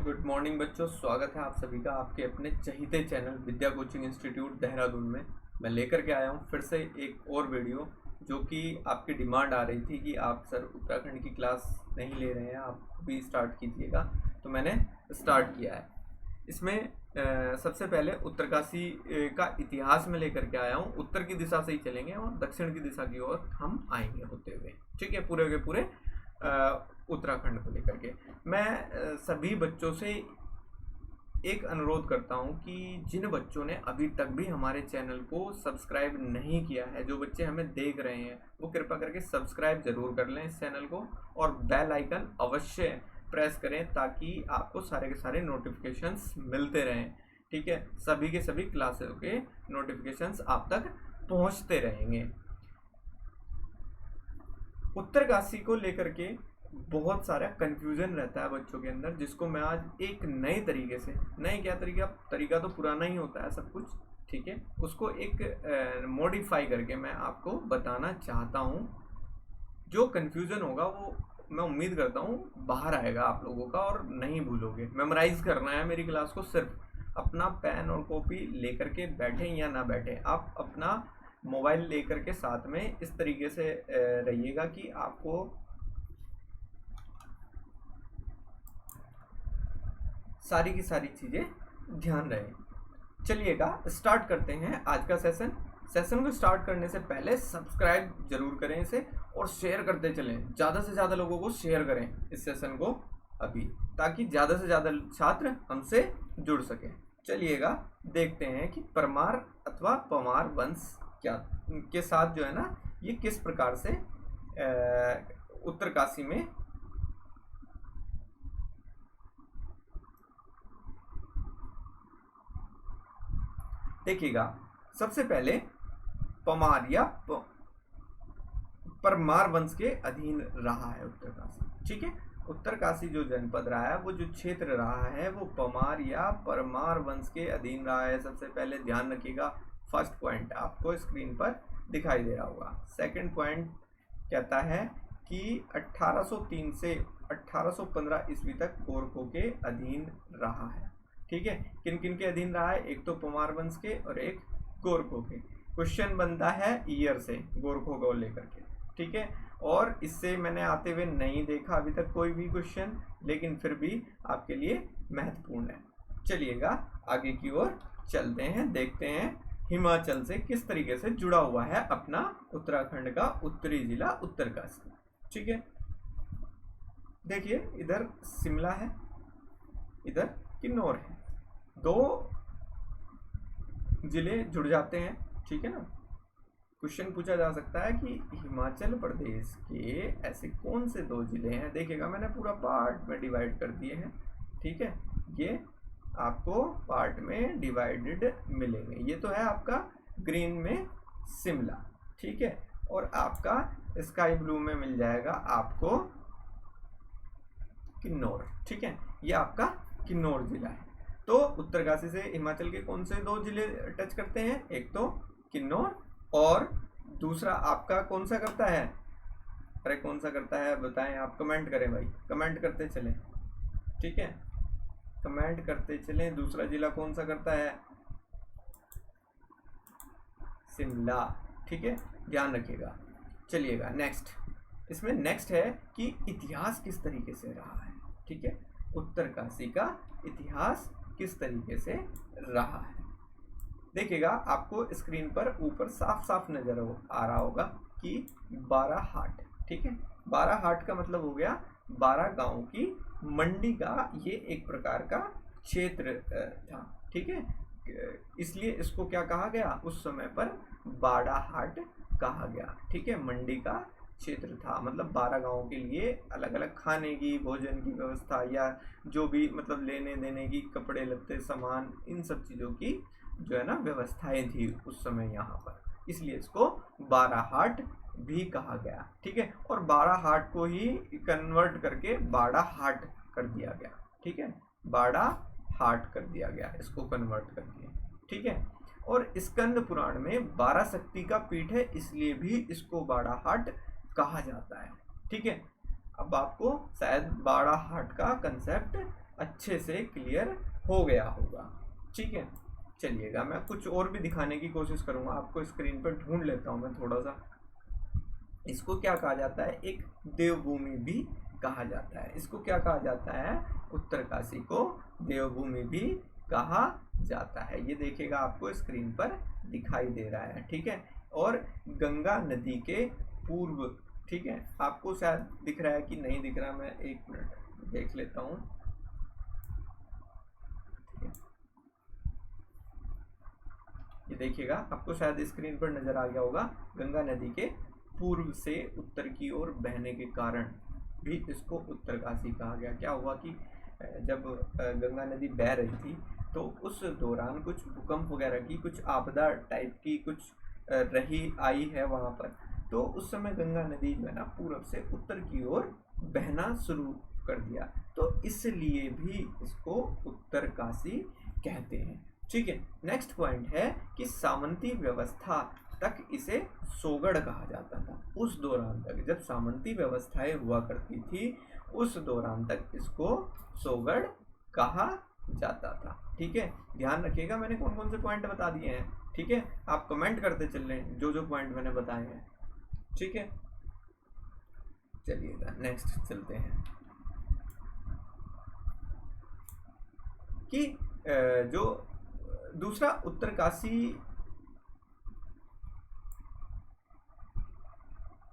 Good morning बच्चों, स्वागत है आप सभी का आपके अपने चहीते चैनल विद्या कोचिंग इंस्टीट्यूट देहरादून में। मैं लेकर के आया हूँ फिर से एक और वीडियो जो कि आपकी डिमांड आ रही थी कि आप सर उत्तराखंड की क्लास नहीं ले रहे हैं, आप भी स्टार्ट कीजिएगा। तो मैंने स्टार्ट किया है। इसमें सबसे पहले उत्तरकाशी का इतिहास में लेकर के आया हूँ। उत्तर की दिशा से ही चलेंगे और दक्षिण की दिशा की ओर हम आएंगे होते हुए, ठीक है, पूरे के पूरे उत्तराखंड को लेकर के। मैं सभी बच्चों से एक अनुरोध करता हूं कि जिन बच्चों ने अभी तक भी हमारे चैनल को सब्सक्राइब नहीं किया है, जो बच्चे हमें देख रहे हैं, वो कृपया करके सब्सक्राइब जरूर कर लें इस चैनल को और बेल आइकन अवश्य प्रेस करें ताकि आपको सारे के सारे नोटिफिकेशंस मिलते रहें, ठीक है। सभी के सभी क्लासेस के नोटिफिकेशंस आप तक पहुंचते रहेंगे। उत्तरकाशी को लेकर के बहुत सारा कंफ्यूजन रहता है बच्चों के अंदर, जिसको मैं आज एक नए तरीके से, नए क्या तरीका तो पुराना ही होता है सब कुछ, ठीक है, उसको एक मॉडिफाई करके मैं आपको बताना चाहता हूँ। जो कंफ्यूजन होगा वो मैं उम्मीद करता हूँ बाहर आएगा आप लोगों का और नहीं भूलोगे। मेमोराइज करना है मेरी क्लास को, सिर्फ अपना पेन और कॉपी लेकर के बैठे या ना बैठे, आप अपना मोबाइल लेकर के साथ में इस तरीके से रहिएगा कि आपको सारी की सारी चीजें ध्यान रहे। चलिएगा स्टार्ट करते हैं आज का सेशन को स्टार्ट करने से पहले सब्सक्राइब जरूर करें इसे और शेयर करते चलें, ज़्यादा से ज़्यादा लोगों को शेयर करें इस सेशन को अभी, ताकि ज़्यादा से ज़्यादा छात्र हमसे जुड़ सकें। चलिएगा देखते हैं कि परमार अथवा पमार वंश क्या के साथ जो है ना, ये किस प्रकार से उत्तरकाशी में देखिएगा। सबसे पहले पमार या परमार वंश के अधीन रहा है उत्तरकाशी, ठीक है। उत्तरकाशी जो जनपद रहा है, वो जो क्षेत्र रहा है, वो पमार या परमार वंश के अधीन रहा है। सबसे पहले ध्यान रखिएगा, फर्स्ट पॉइंट आपको स्क्रीन पर दिखाई दे रहा होगा। सेकंड पॉइंट कहता है कि 1803 से 1815 ईस्वी तक गोरखों के अधीन रहा है, ठीक है। किन किन के अधीन रहा है? एक तो पमार वंश के और एक गोरखों के। क्वेश्चन बनता है ईयर से गोरखों को लेकर के, ठीक है। और इससे मैंने आते हुए नहीं देखा अभी तक कोई भी क्वेश्चन, लेकिन फिर भी आपके लिए महत्वपूर्ण है। चलिएगा आगे की ओर चलते हैं, देखते हैं हिमाचल से किस तरीके से जुड़ा हुआ है अपना उत्तराखंड का उत्तरी जिला उत्तरकाशी, ठीक है। देखिए, इधर शिमला है, इधर किन्नौर है, दो जिले जुड़ जाते हैं, ठीक है ना। क्वेश्चन पूछा जा सकता है कि हिमाचल प्रदेश के ऐसे कौन से दो जिले हैं। देखिएगा, मैंने पूरा पार्ट में डिवाइड कर दिए हैं, ठीक है। ये आपको पार्ट में डिवाइडेड मिलेंगे। ये तो है आपका ग्रीन में शिमला, ठीक है, और आपका स्काई ब्लू में मिल जाएगा आपको किन्नौर, ठीक है। ये आपका किन्नौर जिला है। तो उत्तरकाशी से हिमाचल के कौन से दो जिले टच करते हैं? एक तो किन्नौर और दूसरा आपका कौन सा करता है? अरे कौन सा करता है बताएं आप, कमेंट करें भाई, कमेंट करते चलें, ठीक है, कमेंट करते चलें। दूसरा जिला कौन सा करता है? शिमला, ठीक है, ध्यान रखिएगा। चलिएगा नेक्स्ट, इसमें नेक्स्ट है कि इतिहास किस तरीके से रहा है, ठीक है। उत्तरकाशी का इतिहास किस तरीके से रहा है। देखिएगा, आपको स्क्रीन पर ऊपर साफ साफ नजर आ रहा होगा कि 12 हाट, ठीक है। 12 हाट का मतलब हो गया 12 गांव की मंडी का ये एक प्रकार का क्षेत्र था, ठीक है। इसलिए इसको क्या कहा गया? उस समय पर बाड़ा हाट कहा गया, ठीक है। मंडी का क्षेत्र था, मतलब 12 गांवों के लिए अलग अलग खाने की, भोजन की व्यवस्था या जो भी मतलब लेने देने की, कपड़े लत्ते सामान, इन सब चीज़ों की जो है ना व्यवस्थाएं थी उस समय यहाँ पर, इसलिए इसको 12 हाट भी कहा गया, ठीक है। और 12 हाट को ही कन्वर्ट करके बाड़ा हाट कर दिया गया, ठीक है, बाड़ा हाट कर दिया गया, इसको कन्वर्ट करके, ठीक है। और स्कंद पुराण में 12 शक्ति का पीठ है, इसलिए भी इसको बाड़ा हाट कहा जाता है, ठीक है। अब आपको शायद बाड़ा हाट का कंसेप्ट अच्छे से क्लियर हो गया होगा। ठीक है, चलिएगा मैं कुछ और भी दिखाने की कोशिश करूंगा आपको। स्क्रीन पर ढूंढ लेता हूं मैं थोड़ा सा। इसको क्या कहा जाता है, एक देवभूमि भी कहा जाता है। इसको क्या कहा जाता है, उत्तरकाशी को देवभूमि भी कहा जाता है। ये देखिएगा आपको स्क्रीन पर दिखाई दे रहा है। ठीक है, और गंगा नदी के पूर्व, ठीक है, आपको शायद दिख रहा है कि नहीं दिख रहा, मैं एक मिनट देख लेता हूँ। ये देखिएगा आपको शायद स्क्रीन पर नजर आ गया होगा। गंगा नदी के पूर्व से उत्तर की ओर बहने के कारण भी इसको उत्तरकाशी कहा गया। क्या हुआ कि जब गंगा नदी बह रही थी तो उस दौरान कुछ भूकंप वगैरह की, कुछ आपदा टाइप की कुछ रही आई है वहाँ पर। तो उस समय गंगा नदी जो है ना पूर्व से उत्तर की ओर बहना शुरू कर दिया, तो इसलिए भी इसको उत्तरकाशी कहते हैं। ठीक है, नेक्स्ट पॉइंट है कि सामंती व्यवस्था तक इसे सोगढ़ कहा जाता था। उस दौरान तक, जब सामंती व्यवस्थाएं हुआ करती थी, उस दौरान तक इसको सोगढ़ कहा जाता था। ठीक है, ध्यान रखिएगा मैंने कौन कौन से पॉइंट बता दिए हैं। ठीक है, आप कमेंट करते चल रहे हैं जो जो पॉइंट मैंने बताए हैं। ठीक है, चलिएगा नेक्स्ट चलते हैं कि जो दूसरा उत्तरकाशी,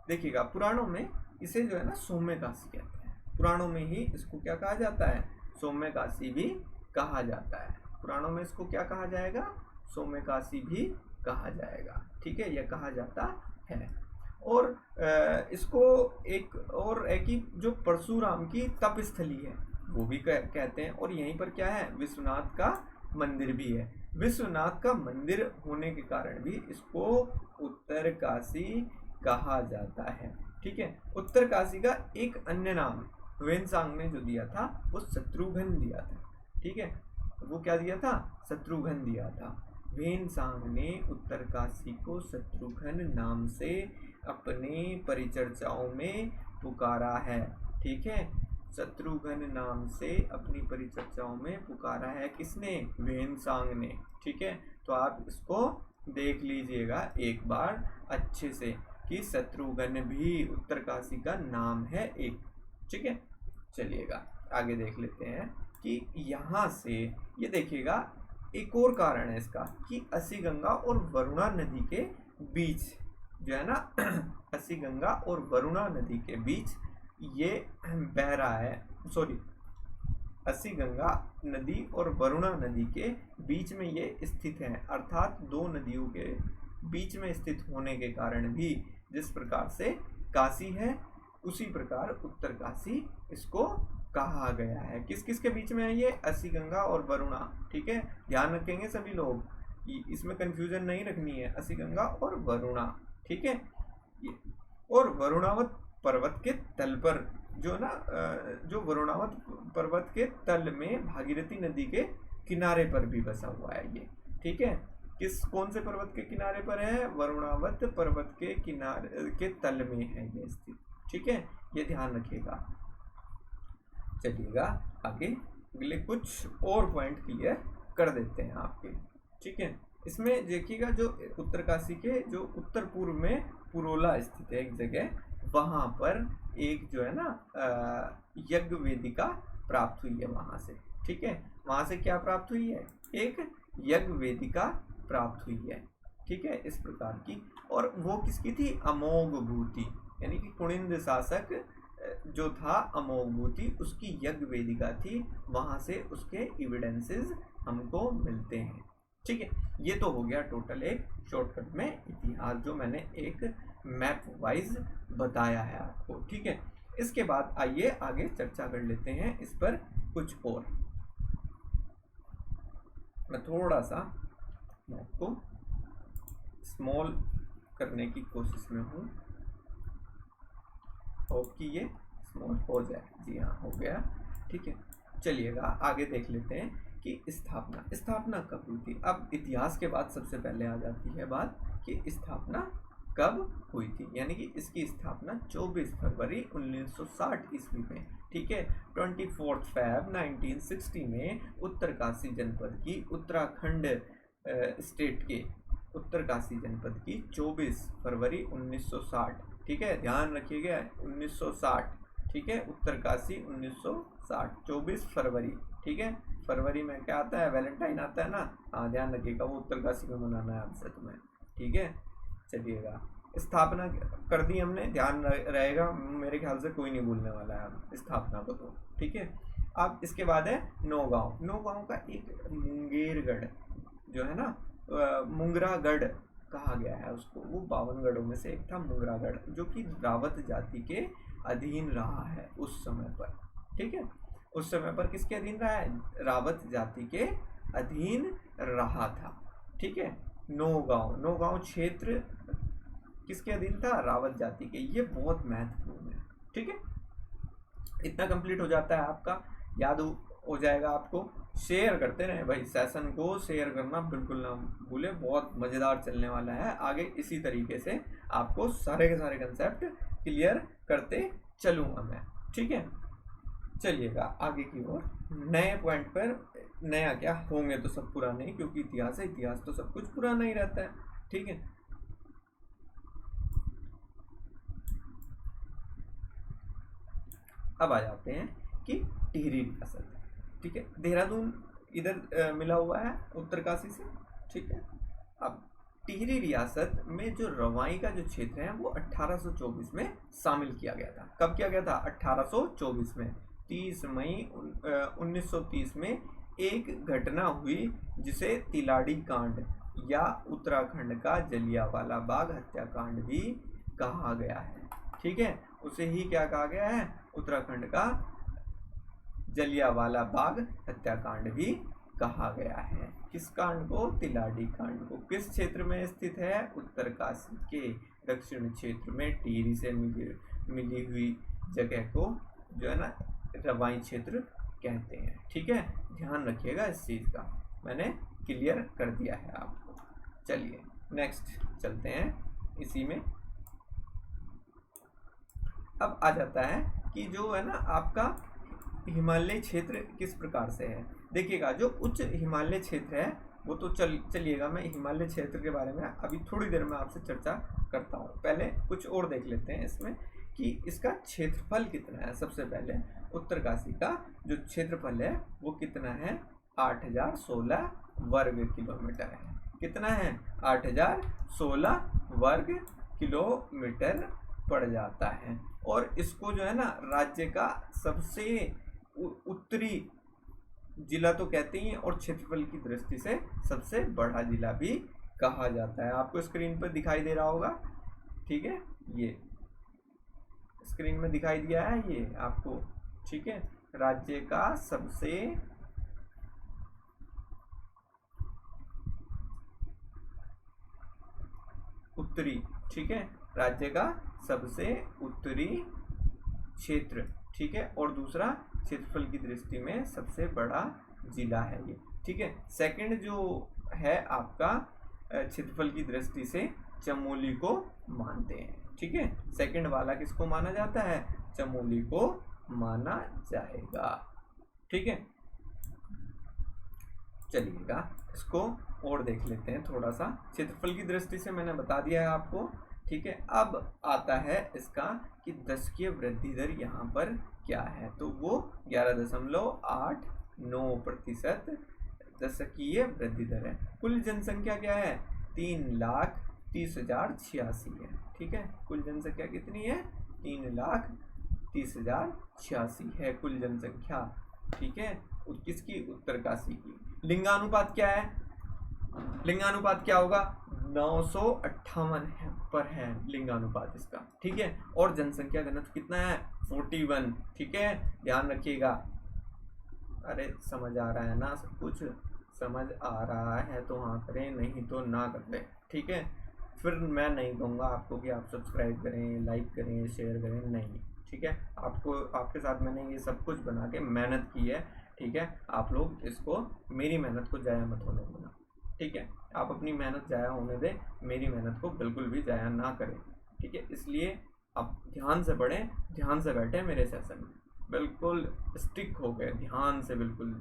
देखिएगा पुराणों में इसे जो है ना सौम्य काशी कहते हैं। पुराणों में ही इसको क्या कहा जाता है, सौम्य काशी भी कहा जाता है। पुराणों में इसको क्या कहा जाएगा, सौम्य काशी भी कहा जाएगा। ठीक है, यह कहा जाता है। और इसको एक और है कि जो परशुराम की तपस्थली है वो भी कहते हैं। और यहीं पर क्या है, विश्वनाथ का मंदिर भी है। विश्वनाथ का मंदिर होने के कारण भी इसको उत्तरकाशी कहा जाता है। ठीक है, उत्तरकाशी का एक अन्य नाम ह्वेनसांग ने जो दिया था वो शत्रुघ्न दिया था। ठीक है, वो क्या दिया था, शत्रुघ्न दिया था। ह्वेनसांग ने उत्तरकाशी को शत्रुघ्न नाम से अपने परिचर्चाओं में पुकारा है। ठीक है, शत्रुघ्न नाम से अपनी परिचर्चाओं में पुकारा है किसने, ह्वेनसांग ने। ठीक है, तो आप इसको देख लीजिएगा एक बार अच्छे से कि शत्रुघ्न भी उत्तरकाशी का नाम है एक। ठीक है, चलिएगा आगे देख लेते हैं कि यहाँ से ये देखिएगा एक और कारण है इसका कि अस्सी गंगा और वरुणा नदी के बीच जो है ना अस्सी गंगा और वरुणा नदी के बीच ये बह रहा है, सॉरी, अस्सी गंगा नदी और वरुणा नदी के बीच में ये स्थित है। अर्थात दो नदियों के बीच में स्थित होने के कारण भी जिस प्रकार से काशी है उसी प्रकार उत्तरकाशी इसको कहा गया है। किस किस के बीच में है ये, अस्सी गंगा और वरुणा। ठीक है, ध्यान रखेंगे सभी लोग, इसमें कंफ्यूजन नहीं रखनी है, अस्सी गंगा और वरुणा। ठीक है, और वरुणावत पर्वत के तल पर जो ना, जो वरुणावत पर्वत के तल में भागीरथी नदी के किनारे पर भी बसा हुआ है ये। ठीक है, कौन से पर्वत के किनारे पर है, वरुणावत पर्वत के किनारे के तल में है ये स्थित। ठीक है, ये ध्यान रखिएगा। चलिएगा आगे अगले कुछ और पॉइंट क्लियर कर देते हैं आपके। ठीक है, इसमें देखिएगा जो उत्तरकाशी के जो उत्तर पूर्व में पुरोला स्थित है एक जगह, वहां पर एक जो है ना यज्ञ वेदिका प्राप्त हुई है वहां से। ठीक है, वहां से क्या प्राप्त हुई है, एक यज्ञ वेदिका प्राप्त हुई है। ठीक है, इस प्रकार की, और वो किसकी थी, अमोघभूति, यानी कि कुणिंद शासक जो था अमोघभूति, उसकी यज्ञ वेदिका थी। वहां से उसके एविडेंसेस हमको मिलते हैं। ठीक है, ये तो हो गया टोटल एक शॉर्टकट में इतिहास जो मैंने एक मैप वाइज बताया है आपको। ठीक है, इसके बाद आइए आगे चर्चा कर लेते हैं इस पर कुछ और। मैं थोड़ा सा मैप को स्मॉल करने की कोशिश में हूँ, होप कि ये स्मॉल हो जाए। जी हाँ, हो गया। ठीक है, चलिएगा आगे देख लेते हैं कि स्थापना कब हुई थी। अब इतिहास के बाद सबसे पहले आ जाती है बात कि स्थापना कब हुई थी, यानी कि इसकी स्थापना 24 फरवरी 1960 ईस्वी में, ठीक है। 24 फरवरी 1960 में उत्तरकाशी जनपद की उत्तराखंड स्टेट के उत्तरकाशी जनपद की 24 फरवरी 1960, ठीक है, ध्यान रखिएगा 1960, ठीक है, उत्तरकाशी 1960 24 फरवरी, ठीक है। फरवरी में क्या आता है, वैलेंटाइन आता है ना, हाँ ध्यान रखिएगा, वो उत्तरकाशी में मनाना है आपसे तुम्हें, ठीक है। चलिएगा, स्थापना कर दी हमने, ध्यान रहेगा, मेरे ख्याल से कोई नहीं भूलने वाला है स्थापना को तो, ठीक है। अब इसके बाद है नौगांव। नौगांव का एक मुंगेरगढ़ जो है ना, मुंगरागढ़ कहा गया है उसको, वो 52 गढ़ों में से एक था मुंगरागढ़, जो कि रावत जाति के अधीन रहा है उस समय पर, ठीक है। उस समय पर किसके अधीन रहा है, रावत जाति के अधीन रहा था, ठीक है। नौगांव, नौगांव क्षेत्र किसके अधीन था, रावत जाति के, ये बहुत महत्वपूर्ण है, ठीक है। इतना कंप्लीट हो जाता है आपका, याद हो जाएगा आपको। शेयर करते रहे भाई, सेशन को शेयर करना बिल्कुल ना भूले, बहुत मज़ेदार चलने वाला है आगे। इसी तरीके से आपको सारे के सारे कंसेप्ट क्लियर करते चलूँगा मैं, ठीक है। चलिएगा आगे की ओर, नए पॉइंट पर, नया क्या, होंगे तो सब पुराने ही, क्योंकि इतिहास है, इतिहास तो सब कुछ पुराना ही रहता है, ठीक है। अब आ जाते हैं कि टिहरी रियासत, ठीक है, देहरादून इधर मिला हुआ है उत्तरकाशी से, ठीक है। अब टिहरी रियासत में जो रवाई का जो क्षेत्र है वो 1824 में शामिल किया गया था। कब किया गया था, 1824 में। 30 मई 1930 में एक घटना हुई जिसे तिलाड़ी कांड या उत्तराखंड का जलियांवाला बाग हत्याकांड भी कहा गया है, ठीक है। उसे ही क्या कहा गया है, उत्तराखंड का जलियांवाला बाग हत्याकांड भी कहा गया है। किस कांड को, तिलाड़ी कांड को। किस क्षेत्र में स्थित है, उत्तरकाशी के दक्षिण क्षेत्र में, टिहरी से मिली हुई जगह को जो है ना रवाई क्षेत्र कहते हैं, ठीक है। ध्यान रखिएगा इस चीज़ का, मैंने क्लियर कर दिया है आपको। चलिए नेक्स्ट चलते हैं इसी में। अब आ जाता है कि जो है ना आपका हिमालय क्षेत्र किस प्रकार से है। देखिएगा, जो उच्च हिमालय क्षेत्र है वो तो चलिएगा, मैं हिमालय क्षेत्र के बारे में अभी थोड़ी देर में आपसे चर्चा करता हूँ। पहले कुछ और देख लेते हैं इसमें कि इसका क्षेत्रफल कितना है। सबसे पहले उत्तरकाशी का जो क्षेत्रफल है वो कितना है, 8016 वर्ग किलोमीटर है। कितना है, 8016 वर्ग किलोमीटर पड़ जाता है। और इसको जो है ना राज्य का सबसे उत्तरी जिला तो कहते ही हैं, और क्षेत्रफल की दृष्टि से सबसे बड़ा जिला भी कहा जाता है। आपको स्क्रीन पर दिखाई दे रहा होगा, ठीक है, ये स्क्रीन में दिखाई दिया है ये आपको, ठीक है। राज्य का सबसे उत्तरी, ठीक है, राज्य का सबसे उत्तरी क्षेत्र, ठीक है, और दूसरा क्षेत्रफल की दृष्टि में सबसे बड़ा जिला है ये, ठीक है। सेकंड जो है आपका क्षेत्रफल की दृष्टि से चमोली को मानते हैं, ठीक है। सेकंड वाला किसको माना जाता है, चमोली को माना जाएगा, ठीक है। चलिएगा इसको और देख लेते हैं थोड़ा सा। क्षेत्रफल की दृष्टि से मैंने बता दिया है आपको, ठीक है। अब आता है इसका कि दशकीय वृद्धि दर यहाँ पर क्या है, तो वो 11.89% दशकीय वृद्धि दर है। कुल जनसंख्या क्या है, 3,30,086 है, ठीक है। कुल जनसंख्या कितनी है, 3,30,086 है कुल जनसंख्या, ठीक है। किसकी, उत्तरकाशी की। लिंगानुपात क्या है, लिंगानुपात क्या होगा, 958 पर है लिंगानुपात इसका, ठीक है। और जनसंख्या घनत्व कितना है, 41, ठीक है, ध्यान रखिएगा। अरे समझ आ रहा है ना, सब कुछ समझ आ रहा है तो हाँ करें, नहीं तो ना करें, ठीक है। फिर मैं नहीं कहूँगा आपको कि आप सब्सक्राइब करें, लाइक करें, शेयर करें, नहीं, ठीक है। आपको, आपके साथ मैंने ये सब कुछ बना के मेहनत की है, ठीक है। आप लोग इसको, मेरी मेहनत को ज़ाया मत होने देना, ठीक है। आप अपनी मेहनत ज़ाया होने दें, मेरी मेहनत को बिल्कुल भी ज़ाया ना करें, ठीक है। इसलिए आप ध्यान से पढ़ें, ध्यान से बैठें मेरे सेशन में, बिल्कुल स्टिक हो गए ध्यान से। बिल्कुल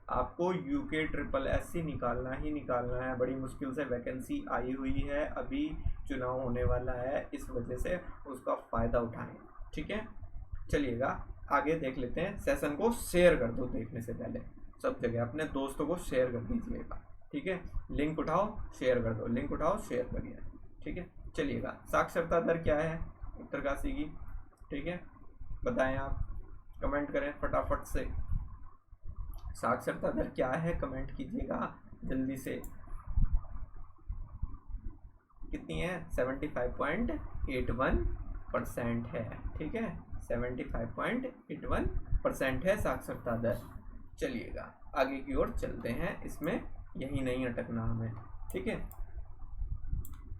आपको यूके ट्रिपल एससी निकालना ही निकालना है। बड़ी मुश्किल से वैकेंसी आई हुई है, अभी चुनाव होने वाला है, इस वजह से उसका फ़ायदा उठाएं, ठीक है। चलिएगा आगे देख लेते हैं। सेशन को शेयर कर दो देखने से पहले, सब जगह अपने दोस्तों को शेयर कर दीजिएगा, ठीक है। लिंक उठाओ शेयर कर दो, लिंक उठाओ शेयर करिए, ठीक है। चलिएगा साक्षरता दर क्या है उत्तरकाशी की, ठीक है, बताएं आप, कमेंट करें फटाफट से। साक्षरता दर क्या है कमेंट कीजिएगा जल्दी से। कितनी है? 75.81% है, ठीक है। 75.81% है साक्षरता दर। चलिएगा आगे की ओर चलते हैं, इसमें यही नहीं अटकना हमें, ठीक है।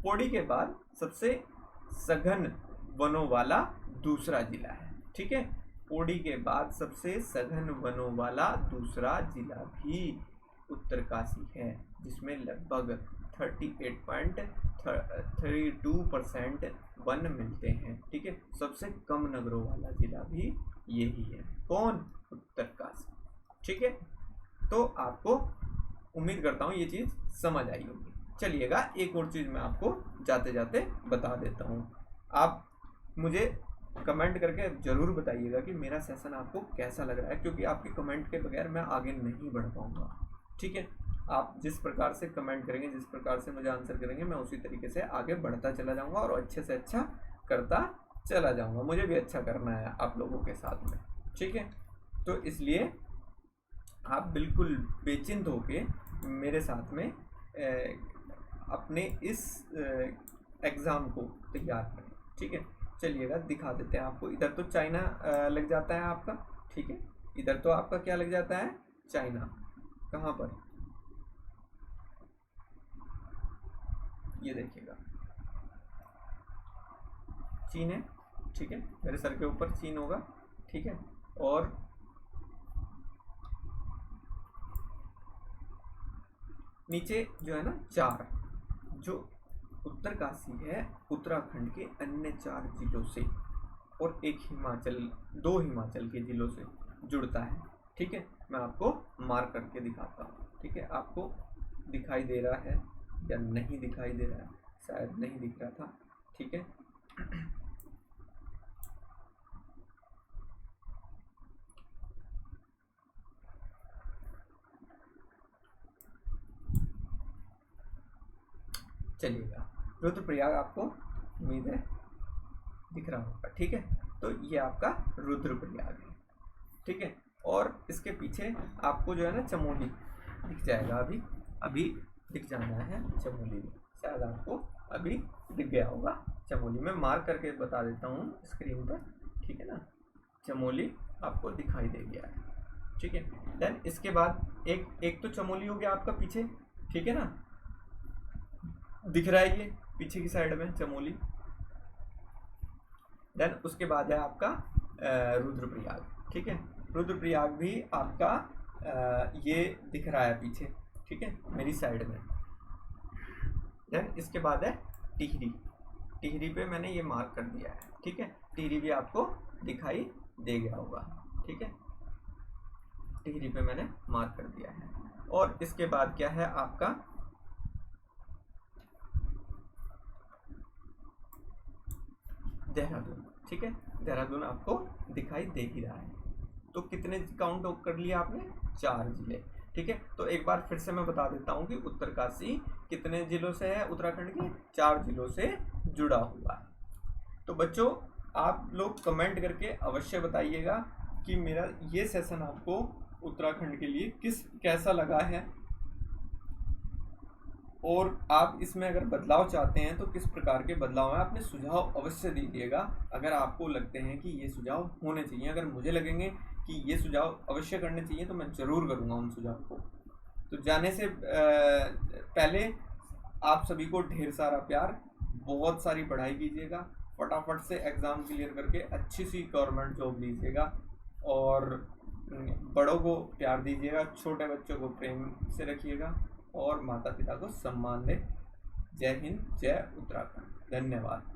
पौड़ी के बाद सबसे सघन वनों वाला दूसरा जिला है, ठीक है। पौड़ी के बाद सबसे सघन वनों वाला दूसरा जिला भी उत्तरकाशी है, जिसमें लगभग 38.32% वन मिलते हैं, ठीक है। सबसे कम नगरों वाला जिला भी यही है, कौन? उत्तरकाशी, ठीक है। तो आपको उम्मीद करता हूँ ये चीज़ समझ आई होगी। चलिएगा एक और चीज़ मैं आपको जाते जाते बता देता हूँ। आप मुझे कमेंट करके ज़रूर बताइएगा कि मेरा सेशन आपको कैसा लग रहा है, क्योंकि आपके कमेंट के बगैर मैं आगे नहीं बढ़ पाऊँगा, ठीक है। आप जिस प्रकार से कमेंट करेंगे, जिस प्रकार से मुझे आंसर करेंगे, मैं उसी तरीके से आगे बढ़ता चला जाऊँगा और अच्छे से अच्छा करता चला जाऊँगा। मुझे भी अच्छा करना है आप लोगों के साथ में, ठीक है। तो इसलिए आप बिल्कुल बेचिंत होके मेरे साथ में अपने इस एग्ज़ाम को तैयार करें, ठीक है। चलिएगा दिखा देते हैं आपको। इधर तो चाइना लग जाता है आपका, ठीक है। इधर तो आपका क्या लग जाता है? चाइना। कहाँ पर? ये देखिएगा चीन है, ठीक है। मेरे सर के ऊपर चीन होगा, ठीक है। और नीचे जो है ना 4, जो उत्तरकाशी है उत्तराखंड के अन्य 4 जिलों से और एक हिमाचल, 2 हिमाचल के जिलों से जुड़ता है, ठीक है। मैं आपको मार्क करके दिखाता हूँ, ठीक है। आपको दिखाई दे रहा है या नहीं दिखाई दे रहा है? शायद नहीं दिख रहा था, ठीक है। चलिएगा रुद्रप्रयाग आपको उम्मीद है दिख रहा होगा, ठीक है। तो ये आपका रुद्रप्रयाग है, ठीक है। और इसके पीछे आपको जो है ना चमोली दिख जाएगा, अभी दिख जाना है चमोली में, शायद आपको अभी दिख गया होगा चमोली। में मार्क करके बता देता हूँ स्क्रीन पर, ठीक है ना। चमोली आपको दिखाई दे गया है, ठीक है। देन इसके बाद एक तो चमोली हो गया आपका पीछे, ठीक है ना, दिख रहा है ये पीछे की साइड में चमोली। देन उसके बाद है आपका रुद्रप्रयाग, ठीक है। रुद्रप्रयाग भी आपका ये दिख रहा है पीछे, ठीक है, मेरी साइड में। देन इसके बाद है टिहरी। टिहरी पे मैंने ये मार्क कर दिया है, ठीक है। टिहरी भी आपको दिखाई दे गया होगा, ठीक है। टिहरी पे मैंने मार्क कर दिया है। और इसके बाद क्या है आपका देहरादून, ठीक है। देहरादून आपको दिखाई दे ही रहा है। तो कितने काउंट कर लिया आपने? 4 जिले, ठीक है। तो एक बार फिर से मैं बता देता हूँ कि उत्तरकाशी कितने जिलों से है? उत्तराखंड के 4 जिलों से जुड़ा हुआ है। तो बच्चों आप लोग कमेंट करके अवश्य बताइएगा कि मेरा ये सेशन आपको उत्तराखंड के लिए कैसा लगा है, और आप इसमें अगर बदलाव चाहते हैं तो किस प्रकार के बदलाव हैं, अपने सुझाव अवश्य दीजिएगा। अगर आपको लगते हैं कि ये सुझाव होने चाहिए, अगर मुझे लगेंगे कि ये सुझाव अवश्य करने चाहिए, तो मैं ज़रूर करूँगा उन सुझाव को। तो जाने से पहले आप सभी को ढेर सारा प्यार, बहुत सारी पढ़ाई कीजिएगा, फटाफट से एग्ज़ाम क्लियर करके अच्छी सी गवर्नमेंट जॉब लीजिएगा, और बड़ों को प्यार दीजिएगा, छोटे बच्चों को प्रेम से रखिएगा, और माता पिता को सम्मानित। जय हिंद, जय उत्तराखंड। धन्यवाद।